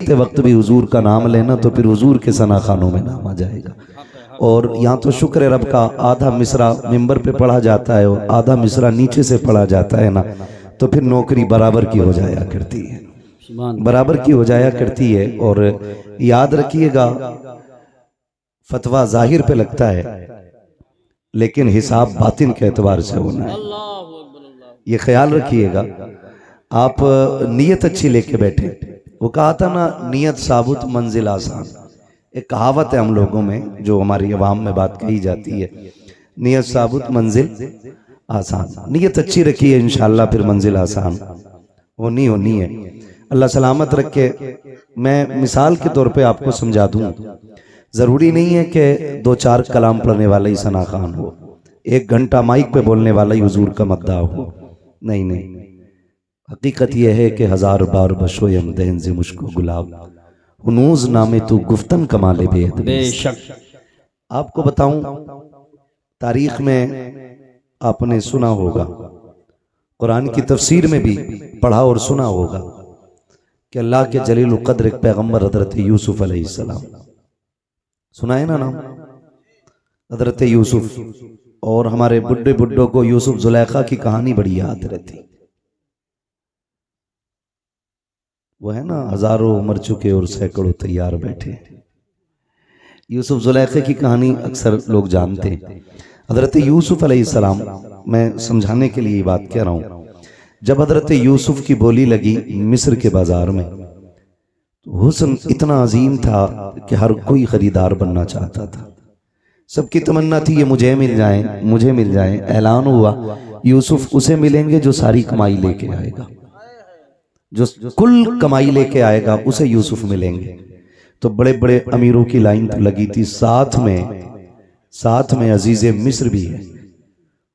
वक्त भी हुजूर का नाम लेना तो फिर हुजूर के सना खानों में नाम आ जाएगा। और यहाँ तो शुक्र है रब का, आधा मिसरा मिंबर पे पढ़ा जाता है और आधा मिसरा नीचे से पढ़ा जाता है ना, तो फिर नौकरी बराबर की हो जाया करती है, बराबर की हो जाया करती है। और याद रखिएगा, फतवा जाहिर पे लगता है लेकिन हिसाब बातिन के एतबार से होना है, ये ख्याल रखिएगा। आप नीयत अच्छी लेके बैठे, वो कहा था ना, नीयत साबुत मंजिल आसान। एक कहावत है हम लोगों में, जो हमारी अवाम में बात कही जाती है, नीयत साबुत मंजिल आसान। नीयत अच्छी रखिए, इंशाअल्लाह फिर मंजिल आसान होनी है। अल्लाह सलामत रखे। मैं मिसाल के तौर पे आपको समझा दूं, जरूरी नहीं है कि 2-4 कलाम पढ़ने वाला ही सना खान हो, 1 घंटा माइक पे बोलने वाला ही हुजूर का मद्दा हो, नहीं नहीं। हकीकत यह है कि 1000 बार बशोयम दहन से मुश्को गुलाब हुनूज नामे तू गुफ्तन कमाले बेशक। आपको बताऊं, तारीख में आपने सुना होगा, कुरान की तफसीर में भी पढ़ा और सुना होगा कि अल्लाह के जलील क़द्र एक पैगंबर हजरत यूसुफ अलैहिस्सलाम, सुना है ना नाम, हजरत यूसुफ। और हमारे बुड्ढे बुड्ढों को यूसुफ जुलेखा की कहानी बड़ी याद रहती, वो है ना, हजारों मर चुके और सैकड़ों तैयार बैठे। यूसुफ जुलेखे की कहानी अक्सर लोग जानते हैं। हजरत यूसुफ अलैहिस्सलाम, मैं समझाने के लिए ये बात कह रहा हूँ, जब हजरत यूसुफ की बोली लगी मिस्र के बाजार में, तो हुस्न इतना अजीम था कि हर कोई खरीदार बनना चाहता था। सबकी तमन्ना थी ये मुझे मिल जाए, मुझे मिल जाए। ऐलान हुआ यूसुफ उसे मिलेंगे जो सारी कमाई लेके आएगा, जो कुल कमाई लेके आएगा उसे यूसुफ मिलेंगे। तो बड़े बड़े अमीरों की लाइन तो लगी थी, साथ में अजीज़े मिस्र भी है,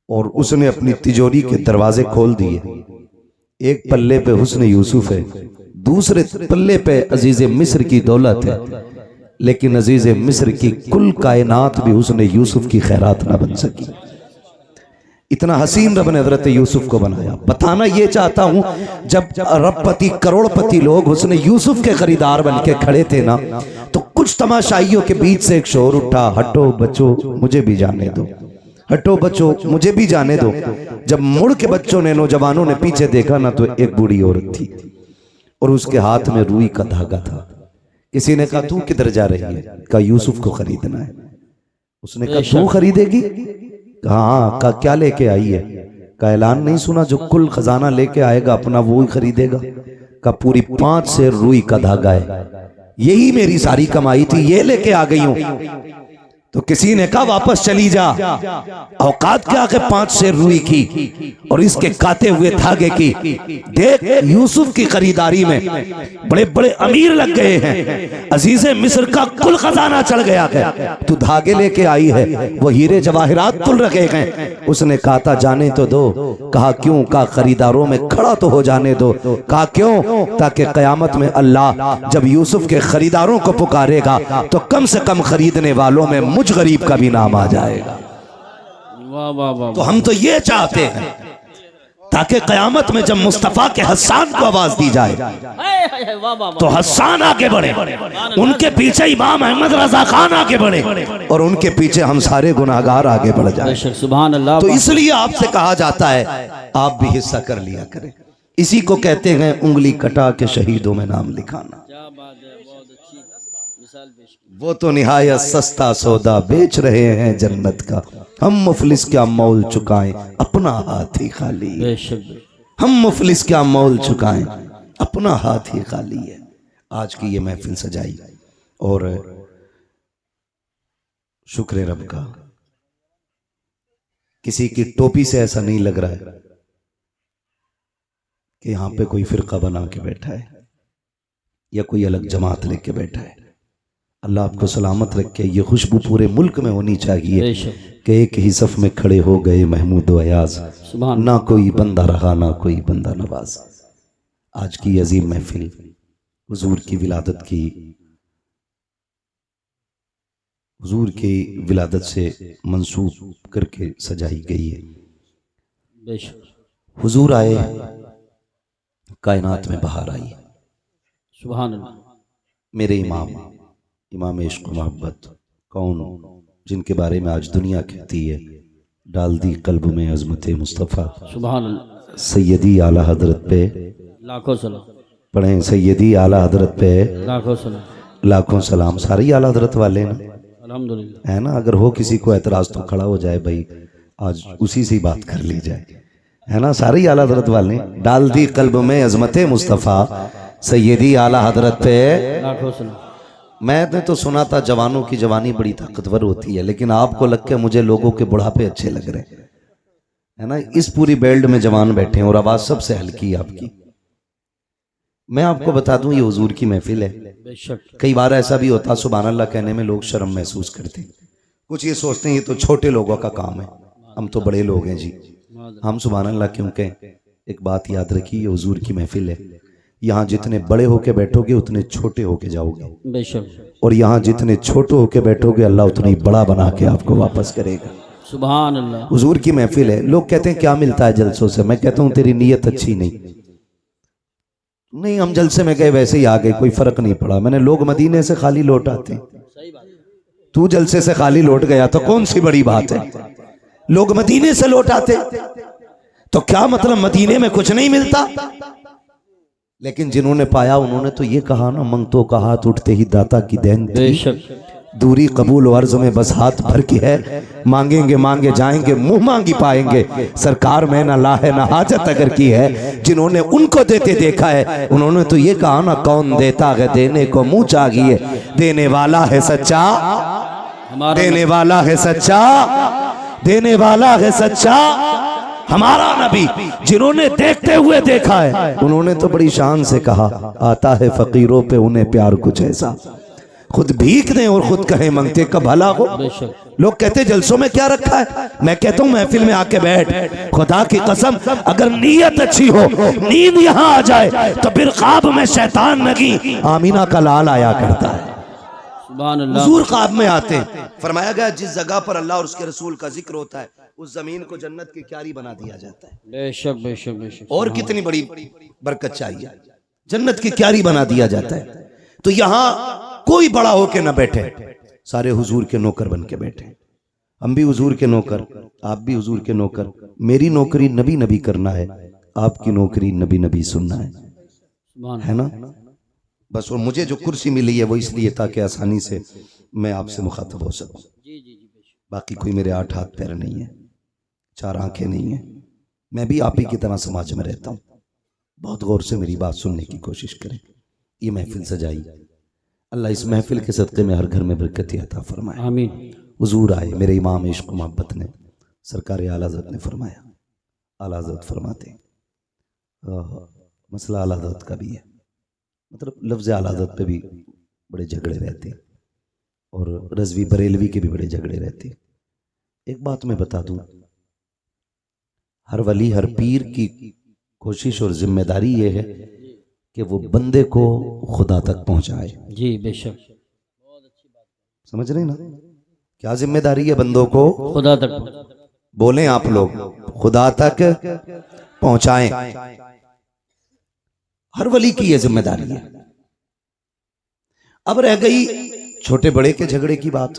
और उसने अपनी तिजोरी के दरवाजे खोल दिए। एक पल्ले पे हुस्न यूसुफ है, दूसरे पल्ले पे अजीज़े मिस्र की दौलत है, लेकिन अजीज़े मिस्र की कुल कायनात भी हुस्न यूसुफ की खैरात ना बन सकी। इतना हसीन रब ने हजरत यूसुफ को बनाया। बताना ये चाहता हूं, जब अरबपति करोड़पति लोग हुस्न यूसुफ के खरीदार बन के खड़े थे ना, तो कुछ तमाशाइयों के बीच से एक शोर उठा, हटो बच्चों मुझे भी जाने दो, हटो बच्चों मुझे भी जाने दो। जब मुड़ के बच्चों ने, नौजवानों ने पीछे देखा ना, तो एक बूढ़ी औरत थी और उसके हाथ में रुई का धागा था। किसी ने कहा तू किधर जा रही है? कहा यूसुफ को खरीदना है। उसने कहा तू खरीदेगी? हाँ। का क्या लेके आई है? का ऐलान नहीं सुना, जो कुल खजाना लेके आएगा अपना वो ही खरीदेगा। का पूरी 5 सेर रुई का धागा है, यही मेरी सारी कमाई थी, ये लेके आ गई हूं। तो किसी ने कहा वापस चली जा, औकात क्या के 5 सेर रुई की और इसके काते हुए धागे की। देख यूसुफ की खरीदारी में बड़े बड़े अमीर लग गए हैं, अजीज़े मिस्र का कुल खजाना चढ़ गया है, तू धागे लेके आई है, वो हीरे जवाहिरात तुल रखे हैं। उसने कहा था जाने तो दो। कहा क्यों? कहा खरीदारों में खड़ा तो हो जाने दो। कहा क्यों? ताकि कयामत में अल्लाह जब यूसुफ के खरीदारों को पुकारेगा तो कम से कम खरीदने वालों में मुझ गरीब का भी नाम आ जाएगा। वाह वाह वाह। तो हम तो ये चाहते हैं ताकि कयामत में जब मुस्तफा के हस्सान को आवाज दी जाए तो हस्सान आगे बढ़े, उनके पीछे इमाम अहमद रजा खान आगे बढ़े और उनके पीछे हम सारे गुनाहगार आगे बढ़ जाए। सुभान अल्लाह। तो इसलिए आपसे कहा जाता है आप भी हिस्सा कर लिया करें। इसी को कहते हैं उंगली कटा के शहीदों में नाम लिखाना। वो तो निहायत सस्ता सौदा बेच रहे हैं जन्नत का, हम मुफलिस क्या मोल चुकाएं अपना हाथ ही खाली है। हम मुफलिस क्या मोल चुकाएं अपना हाथ ही खाली है। आज की ये महफिल सजाई और शुक्र रब का, किसी की टोपी से ऐसा नहीं लग रहा है कि यहां पे कोई फिरका बना के बैठा है या कोई अलग जमात लेके बैठा है। अल्लाह आपको सलामत रखे। ये खुशबू पूरे मुल्क में होनी चाहिए कि एक ही सफ में खड़े हो गए महमूद व अयाज, ना कोई बंदा रहा ना कोई बंदा नवाज। आज की अजीम महफिल हुजूर की विलादत की, हुजूर की विलादत से मंसूब करके सजाई गई है। हुजूर आए, कायनात में बहार आई। सुभान अल्लाह। मेरे इमाम, इमाम इश्क मोहब्बत, कौन जिनके बारे में आज दुनिया कहती है डाल दी कल्ब में अज़मत मुस्तफ़ा, सुभान अल्लाह, सैयदी आला हजरत पे लाखों सलाम, पढ़ें सैयदी आला हजरत पे लाखों सलाम, लाखों सलाम। सारे ही आला हजरत वाले ना, अल्हम्दुलिल्लाह। है ना। अगर हो किसी को एतराज तो खड़ा हो जाए भाई, आज उसी से ही बात कर ली जाए, है ना। सारे ही आला हजरत वाले। डाल दी कल्ब में अज़मत मुस्तफ़ा, सैयदी आला हजरत पे लाखों सलाम। मैंने तो सुना था जवानों की जवानी बड़ी ताकतवर होती है, लेकिन आपको लग के मुझे लोगों के बुढ़ापे अच्छे लग रहे हैं, है ना। इस पूरी बेल्ट में जवान बैठे हैं और आवाज सबसे हल्की है आपकी। मैं आपको बता दूं ये हुजूर की महफिल है। बेशक कई बार ऐसा भी होता सुभान अल्लाह कहने में लोग शर्म महसूस करते हैं, कुछ ये सोचते हैं ये तो छोटे लोगों का काम है, हम तो बड़े लोग हैं जी। हम सुभान अल्लाह क्यों कहें। एक बात याद रखिए, ये हुजूर की महफिल है, यहाँ जितने बड़े होके बैठोगे उतने छोटे होके जाओगे, बेशक, और यहाँ जितने छोटे होके बैठोगे अल्लाह उतना ही बड़ा बना के आपको वापस करेगा। सुभान अल्लाह। हुजूर की महफिल है। लोग कहते हैं क्या मिलता है जलसों से, मैं कहता हूँ तेरी नीयत अच्छी नहीं, हम जलसे में गए वैसे ही आ गए, कोई फर्क नहीं पड़ा। मैंने लोग मदीने से खाली लौट आते हैं, तू जलसे से खाली लौट गया तो कौन सी बड़ी बात है। लोग मदीने से लौट आते तो क्या मतलब मदीने में कुछ नहीं मिलता, लेकिन जिन्होंने पाया उन्होंने तो ये कहा ना, मंगतों का हाथ उठते ही दाता की देन थी। बेशक, दूरी कबूल अर्ज में बस हाथ भर की है, मांगेंगे मांगे जाएंगे मुंह मांगी पाएंगे, सरकार में ना लाहे ना हाजत अगर की है। जिन्होंने उनको देते देखा है उन्होंने तो ये कहा ना, कौन देता है देने को मुंह चाहिए, देने वाला है सच्चा, देने वाला है सच्चा, देने वाला है सच्चा हमारा नबी। जिन्होंने देखते हुए देखा है उन्होंने तो बड़ी शान से कहा, आता है फकीरों पे उन्हें प्यार कुछ ऐसा, खुद भीख दें और खुद कहें मंगते का भला हो। लोग कहते जलसों में क्या रखा है, मैं कहता हूं महफिल में आके बैठ, खुदा की कसम अगर नीयत अच्छी हो, नींद यहां आ जाए तो फिर ख्वाब में शैतान नगी आमीना का लाल आया करता है। सुभान अल्लाह। हुजूर ख्वाब में आते हैं। फरमाया गया जिस जगह पर अल्लाह और उसके रसूल का जिक्र होता है उस जमीन को जन्नत की क्यारी बना दिया जाता है। बेशक बेशक बेशक। और कितनी बड़ी बरकत चाहिए, जन्नत की क्यारी बना दिया जाता है। तो यहां कोई बड़ा होके ना बैठे, सारे हुजूर के नौकर बन के बैठे। हम भी हुजूर के नौकर, आप भी हुजूर के नौकर। मेरी नौकरी नबी नबी करना है, आपकी नौकरी नबी नबी सुनना है ना। बस और मुझे जो कुर्सी मिली है वो इसलिए ताकि आसानी से मैं आपसे मुखातब हो सकूं। बाकी कोई मेरे 8 हाथ पैर नहीं है, 4 आंखें नहीं है, मैं भी आप ही की तरह समाज में रहता हूँ। बहुत गौर से मेरी बात सुनने की कोशिश करें। ये महफिल सजाई, अल्लाह इस महफिल के सदक़े में हर घर में बरकत अता फरमाए। आमीन। हुजूर आए मेरे इमाम इश्क मोहब्बत ने, सरकार आला हज़रत ने फरमाया, आला हज़रत फरमाते मसला आला हज़रत का भी है, मतलब लफ्ज़ आला हज़रत पे भी बड़े झगड़े रहते हैं और रज़वी बरेलवी के भी बड़े झगड़े रहते हैं। एक बात मैं बता दूं, हर वली हर पीर की कोशिश और जिम्मेदारी ये है कि वो बंदे को खुदा तक पहुंचाए। जी बेशक, समझ रहे ना क्या जिम्मेदारी है बंदों को खुदा तक, बोलें आप लोग, खुदा तक पहुंचाएं। हर वली की यह जिम्मेदारी है। अब रह गई छोटे बड़े के झगड़े की बात,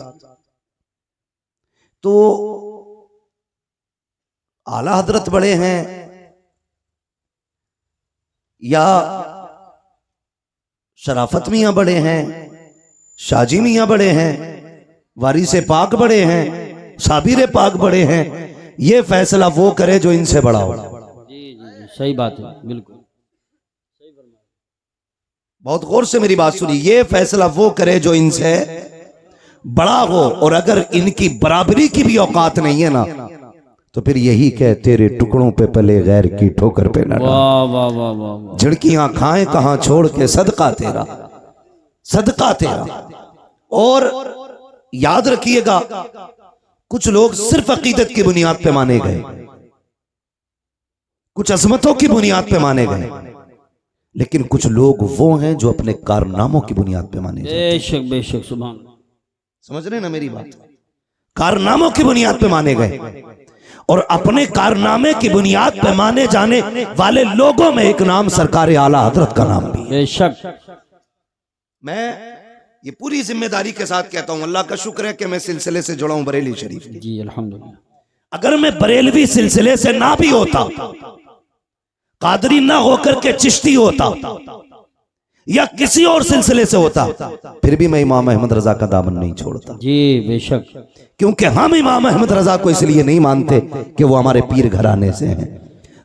तो आला हजरत बड़े हैं या शराफत मियां बड़े हैं, शाजी मियां बड़े हैं, वारिसे पाक बड़े हैं, साबिर पाक बड़े हैं, ये फैसला वो करे जो इनसे बड़ा हो। जी सही बात है, बिल्कुल बहुत गौर से मेरी बात सुनिए। ये फैसला वो करे जो इनसे बड़ा हो, और अगर इनकी बराबरी की भी औकात नहीं है ना तो फिर यही कह तेरे टुकड़ों पे पले गैर की ठोकर पे ना, वाह वाह वाह वाह, झिड़कियां खाएं कहां छोड़ के सदका तेरा, सदका तेरा। और याद रखिएगा कुछ लोग सिर्फ अकीदत की बुनियाद पे माने गए, कुछ अजमतों की बुनियाद पे माने गए, लेकिन कुछ लोग वो हैं जो अपने कारनामों की बुनियाद पे माने जाते हैं। बेशक बेशक, सुभान, समझ रहे ना मेरी बात, कारनामों की बुनियाद पे माने गए। और अपने कारनामे की बुनियाद पे माने जाने वाले लोगों में एक नाम सरकार आला हजरत का नाम भी। बेशक, मैं ये पूरी जिम्मेदारी के साथ कहता हूं, अल्लाह का शुक्र है कि मैं सिलसिले से जुड़ा हूं बरेली शरीफ। जी अल्हम्दुलिल्लाह। अगर मैं बरेलवी सिलसिले से ना भी होता, कादरी ना होकर के चिश्ती होता या किसी और सिलसिले से होता, फिर भी मैं इमाम अहमद रजा का दामन नहीं छोड़ता। जी बेशक। क्योंकि हम इमाम अहमद रजा को इसलिए नहीं मानते कि वो हमारे पीर घराने से हैं,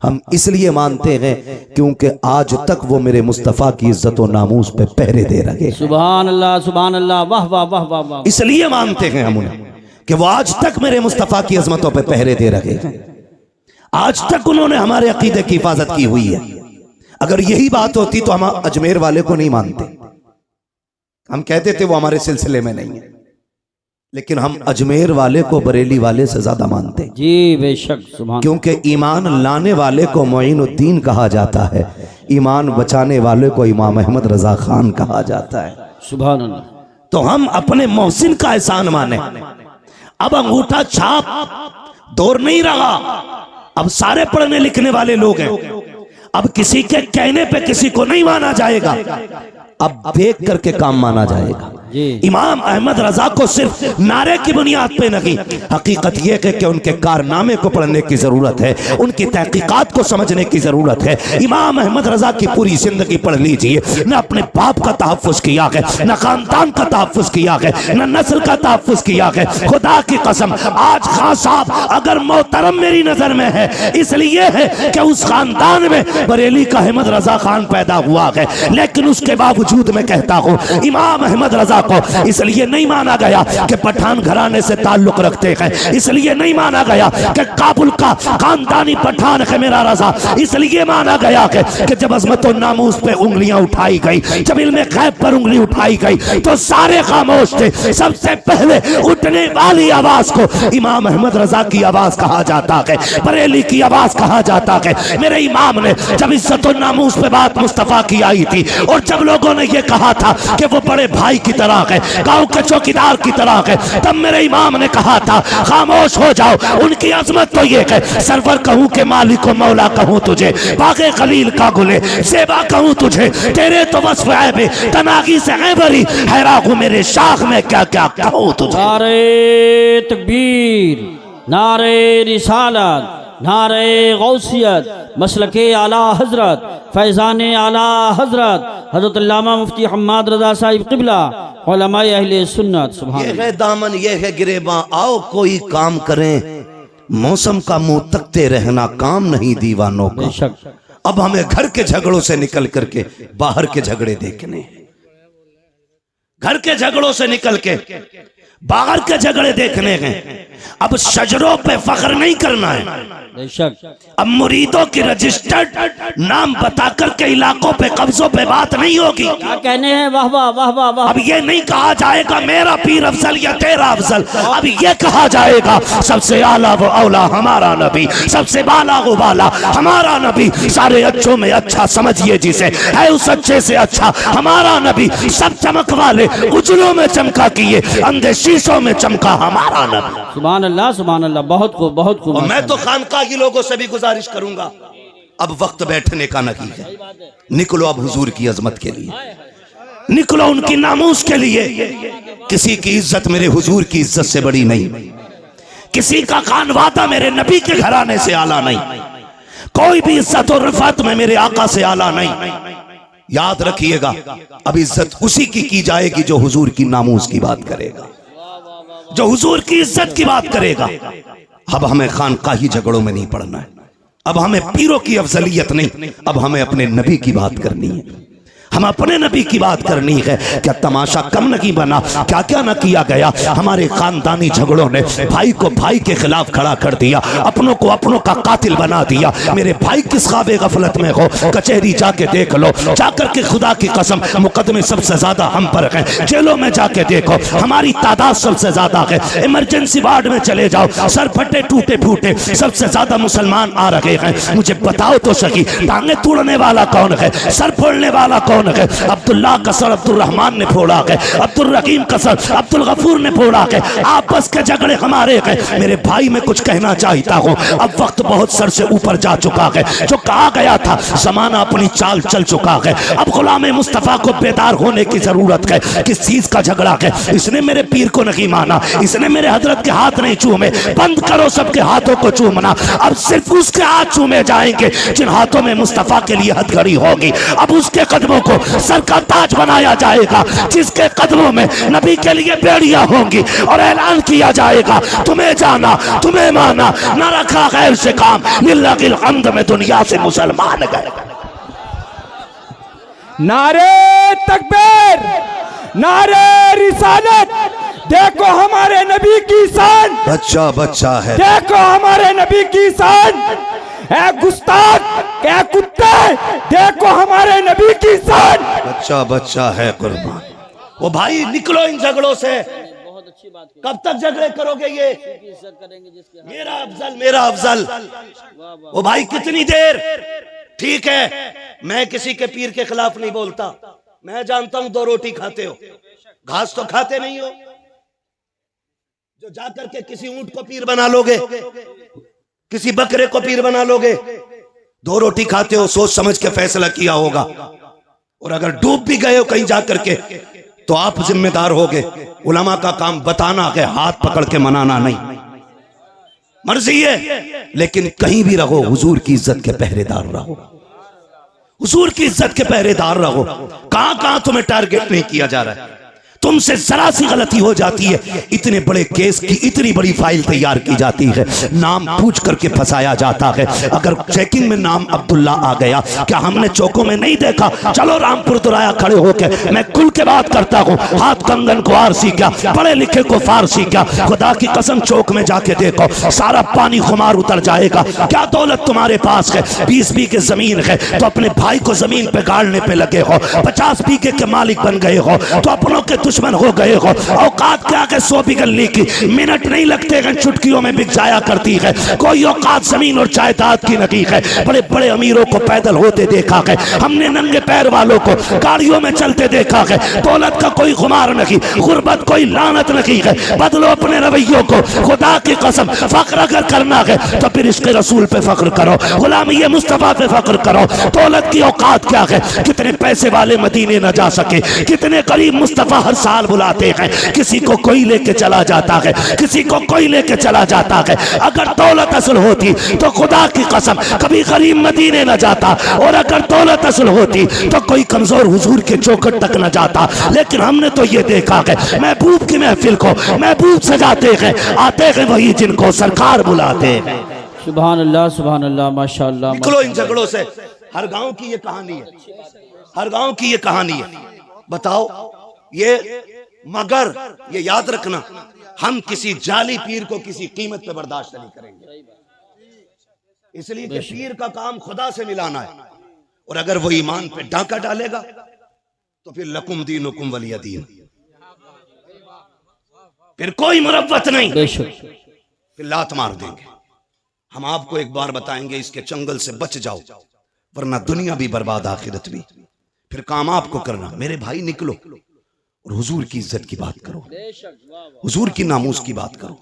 हम इसलिए मानते हैं क्योंकि आज तक वो मेरे मुस्तफ़ा की इज्जत और नामूस पे पहरे दे रहे। सुभान अल्लाह, सुभान अल्लाह, वाह वाह वाह वाह वाह। इसलिए मानते हैं हम उन्हें कि वो आज तक मेरे मुस्तफ़ा की अजमतों पे पहरे दे रहे हैं। आज तक उन्होंने हमारे अकीदे की हिफाजत की हुई है। अगर यही बात होती तो हम अजमेर वाले को नहीं मानते, हम कहते थे वो हमारे सिलसिले में नहीं है, लेकिन हम अजमेर वाले को बरेली वाले से ज्यादा मानते। जी बेशक। सुभान। क्योंकि ईमान लाने वाले को मोइनुद्दीन कहा जाता है, ईमान बचाने वाले को इमाम अहमद रजा खान कहा जाता है। सुभान अल्लाह। तो हम अपने मोहसिन का एहसान माने। अब अंगूठा छाप दौर नहीं रहा, अब सारे पढ़ने लिखने वाले लोग हैं। अब किसी के कहने पे किसी को नहीं माना जाएगा, अब देख करके काम माना जाएगा। इमाम अहमद रजा को सिर्फ नारे की बुनियाद पे नहीं, हकीकत यह है कि उनके कारनामे को पढ़ने की जरूरत है, उनकी तहकीकात को समझने की जरूरत है। इमाम अहमद रजा की पूरी जिंदगी पढ़ लीजिए, न अपने बाप का तहफ़्फ़ुज़ किया है, न खानदान का तहफ़्फ़ुज़ किया है, न नस्ल का तहफ़्फ़ुज़ किया है। खुदा की कसम, आज खान साहब अगर मोहतरम मेरी नजर में है इसलिए है कि उस खानदान में बरेली का अहमद रजा खान पैदा हुआ है, लेकिन उसके बावजूद मैं कहता हूँ इमाम अहमद रजा को इसलिए नहीं माना गया कि पठान घराने से ताल्लुक रखते हैं, इसलिए नहीं माना गया कि काबुल का खानदानी पठान है मेरा रजा, इसलिए माना गया कि जब अजमत और नामूस पे उंगलियां उठाई गई, जब इल्मे गैब पर उंगली उठाई गई तो सारे खामोश थे। सबसे पहले उठने वाली आवाज को इमाम अहमद रजा की आवाज कहा जाता है, बरेली की आवाज कहा जाता है। मेरे इमाम ने जब इज्जत और नामूस पे बात मुस्तफा की आई थी और जब लोगों ने ये कहा था कि वो बड़े भाई की तरह है, गांव के चौकीदार की तरह है, तब मेरे इमाम ने कहा था खामोश हो जाओ। उनकी अजमत तो ये है, सरवर कहूं के मालिक को मौला कहूं तुझे, बागे खलील का गुले सेवा कहूं तुझे, तेरे तो वस्फ ऐबे तनागी से है बरी, हैरान मेरे शाख में क्या क्या कहूं तुझे। नारे तकबीर, नारे रिसालत, नारे गौसियत, मसलके आला हजरत, फैज़ान आला हजरत हजरत अल्लामा मुफ्ती हम्माद रजा साहिब क़िबला, उलमाए अहले सुन्नत। सुभान। ये है दामन, ये है गिरेबां, आओ कोई काम करें, मौसम का मुंह तकते रहना काम नहीं दीवानों का। बेशक। अब हमें घर के झगड़ों से निकल करके बाहर के झगड़े देखने, घर के झगड़ों से निकल के बाहर के झगड़े देखने हैं। अब शजरों पे फख्र नहीं करना है, बेशक। अब मुरीदों की रजिस्टर्ड नाम बताकर के इलाकों पे कब्जों पे बात नहीं होगी। क्या कहने हैं, वाह वाह वाह वाह वाह। अब ये नहीं कहा जाएगा मेरा पीर अफजल या तेरा अफजल, अब ये कहा जाएगा सबसे आला वो औला हमारा नबी, सबसे बाला वो बाला हमारा नबी, सारे अच्छों में अच्छा समझिए जिसे, है उस अच्छे से अच्छा हमारा नबी, सब चमक वाले उजलों में चमका किए, अंधे शीशों में चमका हमारा नबी। सुभान अल्लाह, सुभान अल्लाह। बहुत खूब, बहुत खूब। और मैं तो खानका की लोगों से भी गुजारिश करूंगा, अब वक्त बैठने का नहीं है, निकलो अब हुजूर की अजमत के लिए, निकलो उनकी नामूस के लिए। किसी की इज्जत मेरे हुजूर की इज्जत से बड़ी नहीं, किसी का खानवादा मेरे नबी के घराने से आला नहीं, कोई भी इज्जत और रफात में मेरे आका से आला नहीं। याद रखिएगा, अब इज्जत उसी की जाएगी जो हुजूर की नामूस की बात करेगा, जो हुजूर की इज्जत की बात करेगा। अब हमें खानकाही झगड़ों में नहीं पड़ना है, अब हमें पीरों की अफजलियत नहीं, अब हमें अपने नबी की बात करनी है, हम अपने नबी की बात करनी है। क्या तमाशा कम नहीं बना, क्या क्या न किया गया। हमारे खानदानी झगड़ों ने भाई को भाई के खिलाफ खड़ा कर दिया, अपनों को अपनों का कातिल बना दिया। मेरे भाई किस ख्वाबे गफलत में हो, कचहरी जाके देख लो, जाकर के खुदा की कसम मुकदमे सबसे ज्यादा हम पर हैं, जेलों में जाके देखो हमारी तादाद सबसे ज्यादा है। इमरजेंसी वार्ड में चले जाओ, सर फटे टूटे फूटे सबसे ज्यादा मुसलमान आ रहे हैं। मुझे बताओ तो सही, टांगे तोड़ने वाला कौन है, सर फोड़ने वाला कौन कौन है? अब्दुल्ला का सर अब्दुल रहमान ने फोड़ा है, अब्दुल रहीम का सर अब्दुल गफूर ने फोड़ा है। आपस के झगड़े हमारे हैं। मेरे भाई मैं कुछ कहना चाहता हूँ, अब वक्त बहुत सर से ऊपर जा चुका है। जो कहा गया था जमाना अपनी चाल चल चुका है। अब गुलाम मुस्तफा को बेदार होने की जरूरत है। किस चीज का झगड़ा है? इसने मेरे पीर को नहीं माना, इसने मेरे हजरत के हाथ नहीं चूमे। बंद करो सबके हाथों को चूमना। अब सिर्फ उसके हाथ चूमे जाएंगे जिन हाथों में मुस्तफा के लिए हथकड़ी होगी। अब उसके कदमों को सर का ताज बनाया जाएगा जिसके कदमों में नबी के लिए बेड़ियां होंगी और ऐलान किया जाएगा तुम्हें जाना तुम्हें माना, न रखा गैर से काम, लिल्लाहिल हम्द में दुनिया से मुसलमान गए। नारे तकबीर, नारे रिसालत, देखो हमारे नबी की शान, बच्चा बच्चा है, देखो हमारे नबी की शान। ऐ गुस्ताख, ऐ कुत्ते, देखो हमारे नबी की शान। बच्चा बच्चा है कुर्बान। वो भाई निकलो इन झगड़ों से। बहुत अच्छी बात की। कब तक झगड़े करोगे? ये इज्जत करेंगे जिसके मेरा अफजल मेरा अफजल। वो भाई कितनी देर? ठीक है, मैं किसी के पीर के खिलाफ नहीं बोलता। मैं जानता हूं दो रोटी खाते हो, घास तो खाते नहीं हो। जो जाकर के किसी ऊंट को पीर बना लोगे, किसी बकरे को पीर बना लोगे, दो रोटी खाते हो, सोच समझ के फैसला किया होगा। और अगर डूब भी गए हो कहीं जाकर के तो आप जिम्मेदार होगे। उलमा का काम बताना है, हाथ पकड़ के मनाना नहीं। मर्जी है, लेकिन कहीं भी रहो हुजूर की इज्जत के पहरेदार रहो, हुजूर की इज्जत के पहरेदार रहो। कहां कहां तुम्हें टारगेट नहीं किया जा रहा है? तुमसे जरा सी गलती हो जाती है, इतने बड़े केस की इतनी बड़ी फाइल तैयार की जाती है, नाम पूछ करके फंसाया जाता है। अगर चेकिंग में नाम अब्दुल्ला आ गया, क्या हमने चौकों में नहीं देखा? चलो रामपुर दुराया खड़े होके मैं खुल के बात करता हूँ। हाथ कंगन को आरसी क्या, पढ़े लिखे को फारसी क्या। खुदा की कसम चौक में जाके देखो, सारा पानी खुमार उतर जाएगा। क्या दौलत तुम्हारे पास है? 20 बीघे जमीन है तो अपने भाई को जमीन पे गाड़ने पे लगे हो। 50 बीघे के मालिक बन गए हो तो अपनों के दुश्मन हो गए हो। औकात क्या के 100 बिगलने की मिनट नहीं लगते हैं, चुटकियों में बिक जाया करती है। कोई औकात जमीन और जायदाद की नहीं है। बड़े बड़े अमीरों को पैदल होते देखा है हमने, नंगे पैर वालों को गाड़ियों में चलते देखा है। दौलत का कोई खुमार नहीं, गुर्बत कोई लानत नहीं है। बदलो अपने रवैयों को, खुदा की कसम फख्र अगर करना है तो फिर इसके रसूल पे फख्र करो, गुलामी मुस्तफा पे फख्र करो। दौलत की औकात क्या है? कितने पैसे वाले मदीने न जा सके, कितने गरीब मुस्तफा हर साल बुलाते हैं। किसी को कोई लेके चला जाता है, किसी को कोई लेके चला जाता है। अगर दौलत असल होती तो खुदा की कसम कभी गरीब मदीने न जाता, और अगर दौलत असल होती तो कोई कमजोर हुजूर के चौखट तक न जाता। लेकिन हमने तो ये देखा है, महबूब की महफिल को महबूब सजाते हैं, आते हैं वही जिनको सरकार बुलाते हैं। सुभान अल्लाह माशाअल्लाह। निकलो इन झगड़ों से। हर गांव की ये कहानी है, हर गांव की ये कहानी है। बताओ ये, मगर ये याद रखना, हम किसी जाली पीर को किसी कीमत पे बर्दाश्त नहीं करेंगे, इसलिए कि पीर का काम खुदा से मिलाना है। और अगर वो ईमान पे डाका डालेगा तो फिर लकुम दीनुकुम वलिय दीन, फिर कोई मुरव्वत नहीं, फिर लात मार देंगे। हम आपको एक बार बताएंगे, इसके चंगल से बच जाओ वरना दुनिया भी बर्बाद आखिरत भी। फिर काम आपको करना। मेरे भाई निकलो और हुजूर की इज्जत की बात करो, हुजूर की नामूस की बात करो।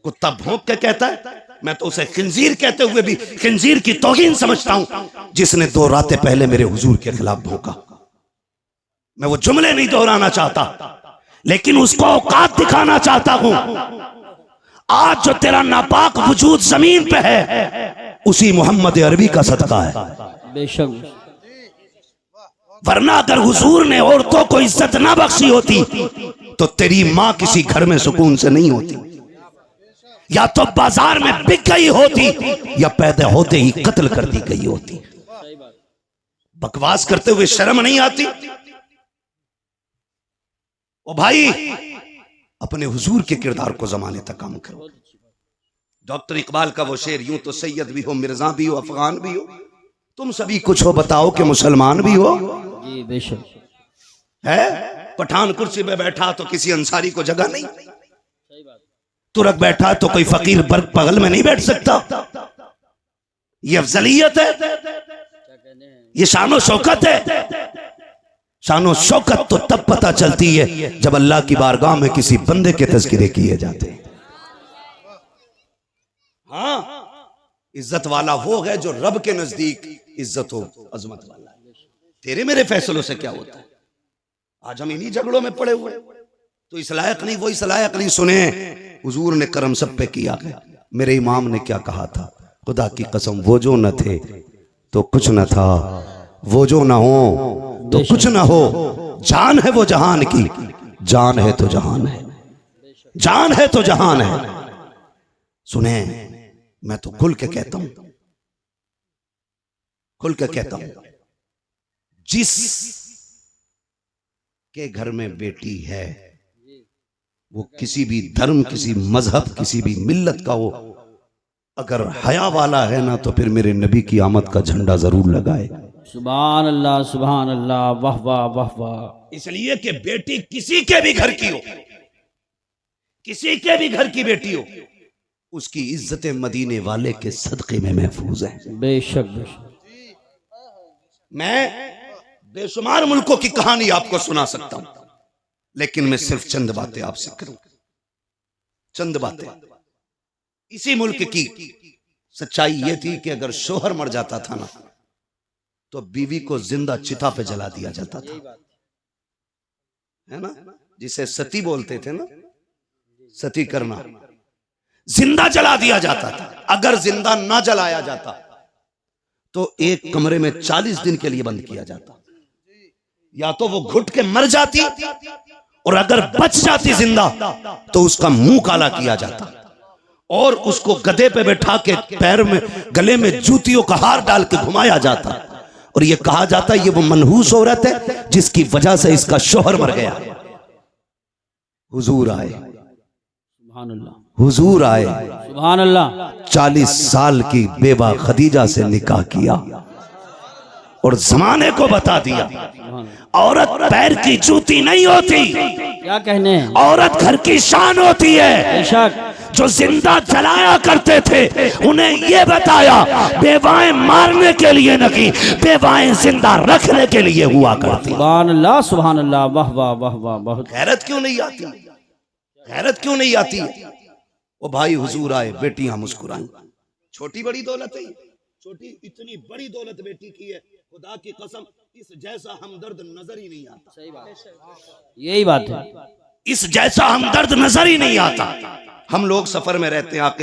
कुत्ता भौंक के कहता है, मैं तो उसे खिंजीर कहते हुए भी खिंजीर की तौहीन समझता हूं जिसने 2 रातें पहले मेरे हुजूर के खिलाफ भौंका। मैं वो जुमले नहीं दोहराना चाहता, लेकिन उसको औकात दिखाना चाहता हूं। आज जो तेरा नापाक वजूद जमीन पे है उसी मोहम्मद अरबी का सदका है। बेशक, वरना अगर हुजूर ने औरतों को इज्जत ना बख्शी होती तो तेरी मां किसी घर में सुकून से नहीं होती, या तो बाजार में बिक गई होती या पैदा होते ही कत्ल कर दी गई होती। बकवास करते हुए शर्म नहीं आती? ओ भाई, अपने हुजूर के किरदार को जमाने तक काम करो। डॉक्टर इकबाल का वो शेर, यूं तो सैयद भी हो, मिर्जा भी हो, अफगान भी हो, तुम सभी कुछ हो, बताओ कि मुसलमान भी हो। जी बेशक है। पठान कुर्सी पे बैठा तो किसी अंसारी को जगह नहीं, तुरक बैठा तो कोई फकीर बर्ग बगल में नहीं बैठ सकता। ये अफजलियत है, ये शानो शौकत है। शानो शौकत तो तब पता चलती है जब अल्लाह की बारगाह में किसी बंदे के तज़किरे किए जाते हैं। हाँ, इज्जत वाला वो है जो रब के नजदीक इज्जत हो, अजमत वाला है। तेरे मेरे फैसलों से क्या होता है? आज हम इन्हीं झगड़ों में पड़े हुए, तो इस लायक नहीं वो इस लायक नहीं। सुने, हुजूर ने करम सब पे किया है। मेरे इमाम ने क्या कहा था? खुदा की कसम, वो जो न थे तो कुछ न था, वो जो ना हो तो कुछ ना हो। जान है वो जहान की, जान है तो जहान है, जान है तो जहान है। सुने, मैं तो खुल के कहता हूं, खुल के कहता हूं, जिस के घर में बेटी है वो किसी भी धर्म, किसी मजहब, किसी भी मिल्लत का हो, अगर हया वाला है ना तो फिर मेरे नबी की आमद का झंडा जरूर लगाए। सुभान अल्लाह, सुभान अल्लाह, वाह वाह वाह वाह। इसलिए कि बेटी किसी के भी घर की हो, किसी के भी घर की बेटी हो, उसकी इज्जत मदीने वाले के सदक़े में महफूज है। बेशक बेशक। मैं बेशुमार मुल्कों की कहानी आपको सुना सकता हूं, लेकिन मैं सिर्फ चंद बातें आपसे करूं, चंद बातें। इसी मुल्क की सच्चाई यह थी कि अगर शोहर मर जाता था ना तो बीवी को जिंदा चिता पे जला दिया जाता था, है ना, जिसे सती बोलते थे ना, सती करना, जिंदा जला दिया जाता था। अगर जिंदा ना जलाया जाता तो एक कमरे में 40 दिन के लिए बंद किया जाता। या तो वो घुट के मर जाती, और अगर बच जाती जिंदा तो उसका मुंह काला किया जाता और उसको गधे पे बैठा के पैर में, गले में जूतियों का हार डाल के घुमाया जाता, और ये कहा जाता ये वो मनहूस औरत है जिसकी वजह से इसका शोहर मर गया। हुजूर आए, सुभान अल्लाह, हुजूर आए, सुभान अल्लाह। 40 साल की बेवा खदीजा से निकाह किया और जमाने को बता दिया औरत पैर की जूती नहीं होती, क्या कहने हैं? औरत घर की शान होती है। बेशक। जो जिंदा जलाया करते थे उन्हें ये बताया बेवाएं मारने के लिए नहीं, बेवाएं जिंदा रखने के लिए हुआ करती। सुभान अल्लाह, सुभान अल्लाह, वाह वाह वाह वाह। बहुत गैरत क्यों नहीं आती? गैरत क्यों नहीं आती? वो भाई हुजूर आए, बेटियां मुस्कुराई। छोटी बड़ी दौलत है, छोटी इतनी बड़ी दौलत बेटी की है, खुदा की कसम इस जैसा हमदर्द नजर ही नहीं आता। सही बात, यही बात है। इस जैसा हमदर्द नजर ही नहीं आता। हम लोग सफर में रहते हैं, आके